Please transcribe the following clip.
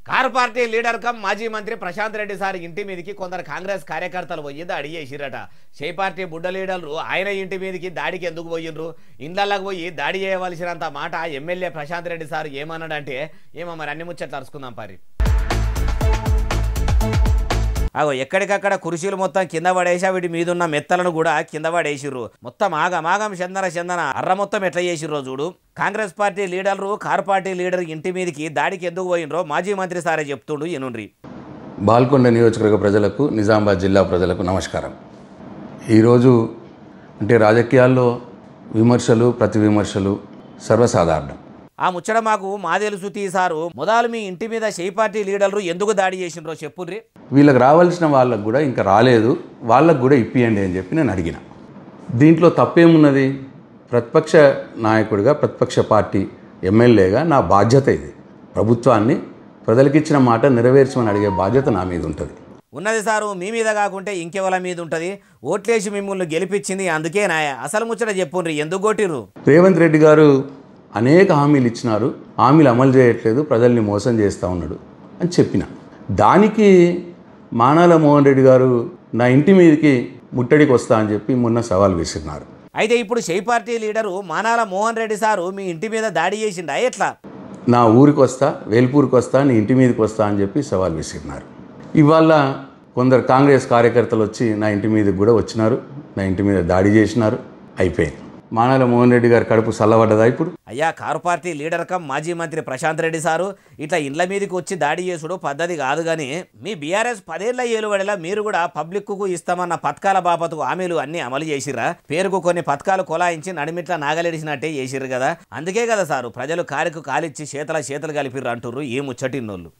Car party leader come మాజీ మంత్రి Prashanth Reddy sir ఇంటి మీదకి కొందరు కాంగ్రెస్ కార్యకర్తలు పోయి దాడి చేసిరట. షే పార్టీ బుడ్డ లీడర్లు ఆయన ఇంటి మీదకి దాడికి ఎందుకు పోయిండ్రు, ఇండ్లకి పోయి దాడి చేయవలసినంత మాట ఎమ్మెల్యే ప్రశాంత్ రెడ్డి సార్ ఏమన్నాడంటే ఏమో మరి అన్ని ముచ్చట్లు అరుచుకుందాం పారి. అగో ఎక్కడికక్కడ కుర్చీలు మొత్తం కింద పడేసా, వీటి మీదున్న మెత్తలను కూడా కింద పడేసిర్రు. మొత్తం ఆగమాగం చందన అర్ర మొత్తం ఎట్లా చేసిర్రో చూడు. కాంగ్రెస్ పార్టీ లీడర్లు కారు పార్టీ లీడర్ ఇంటి మీదకి దాడికి ఎందుకు పోయినరో మాజీ మంత్రి సారే చెప్తుండు ఎనుండ్రి. బాల్కొండ నియోజకవర్గ ప్రజలకు, నిజామాబాద్ జిల్లా ప్రజలకు నమస్కారం. ఈరోజు అంటే రాజకీయాల్లో విమర్శలు ప్రతి విమర్శలు సర్వసాధారణం. ఆ ముచ్చట మాకు మాదేలు సుతీ సారు మొదలు మీ ఇంటి మీద షే పార్టీ లీడర్లు ఎందుకు దాడి చేసినరో చెప్పుర్రి. వీళ్ళకి రావాల్సిన వాళ్ళకు కూడా ఇంకా రాలేదు, వాళ్ళకు కూడా ఇప్పియండి అని చెప్పి నేను అడిగిన. దీంట్లో తప్పేమున్నది? ప్రతిపక్ష నాయకుడిగా, ప్రతిపక్ష పార్టీ ఎమ్మెల్యేగా నా బాధ్యత ఇది. ప్రభుత్వాన్ని ప్రజలకిచ్చిన మాట నెరవేర్చమని అడిగే బాధ్యత నా మీద ఉంటుంది. ఉన్నది సారు, మీ మీద కాకుంటే ఇంకెవల మీద ఉంటుంది. ఓట్లేసి మిమ్మల్ని గెలిపించింది అందుకే నాయ. అసలు ముచ్చట చెప్పుండ్రి, ఎందుకు కొట్టిర్రు? రేవంత్ రెడ్డి గారు అనేక హామీలు ఇచ్చినారు, హామీలు అమలు చేయట్లేదు, ప్రజల్ని మోసం చేస్తూ ఉన్నాడు అని చెప్పిన. దానికి మానాల మోహన్ రెడ్డి గారు నా ఇంటి మీదకి ముట్టడికి వస్తా అని చెప్పి మొన్న సవాల్ విసిరినారు. అయితే ఇప్పుడు షే పార్టీ లీడరు మానాల మోహన్ రెడ్డి సారు మీ ఇంటి మీద దాడి చేసిండా ఎట్లా? నా ఊరికి వస్తా, వేల్పూర్కి వస్తా, నీ ఇంటి మీదకి వస్తా అని చెప్పి సవాల్ విసిరినారు. ఇవాళ కొందరు కాంగ్రెస్ కార్యకర్తలు వచ్చి నా ఇంటి మీదకి కూడా వచ్చినారు, నా ఇంటి మీద దాడి చేసినారు. అయిపోయింది. మానాల మోహన్ రెడ్డి గారు కడుపు చల్లబడ్డదా ఇప్పుడు? అయ్యా, కారు పార్టీ లీడర్ కమ్ మాజీ మంత్రి ప్రశాంత్ రెడ్డి సారు ఇట్లా ఇండ్ల మీదకి వచ్చి దాడి చేసుడు పద్ధతి కాదు. కానీ మీ బీఆర్ఎస్ 10 ఏళ్ల ఏలుబడిలా మీరు కూడా పబ్లిక్కు ఇస్తామన్న పథకాల బాపతకు హామీలు అన్ని అమలు చేసిర్రా? పేరుకు కొన్ని పథకాలు కొలాయించి నడిమిట్లా నాగలేడిసినట్టే చేసిర్రు కదా. అందుకే కదా సారు ప్రజలు కారుకు కాలిచ్చి చేతులు కలిపిర్రు అంటుర్రు ఈ ముచ్చటిన్నోళ్ళు.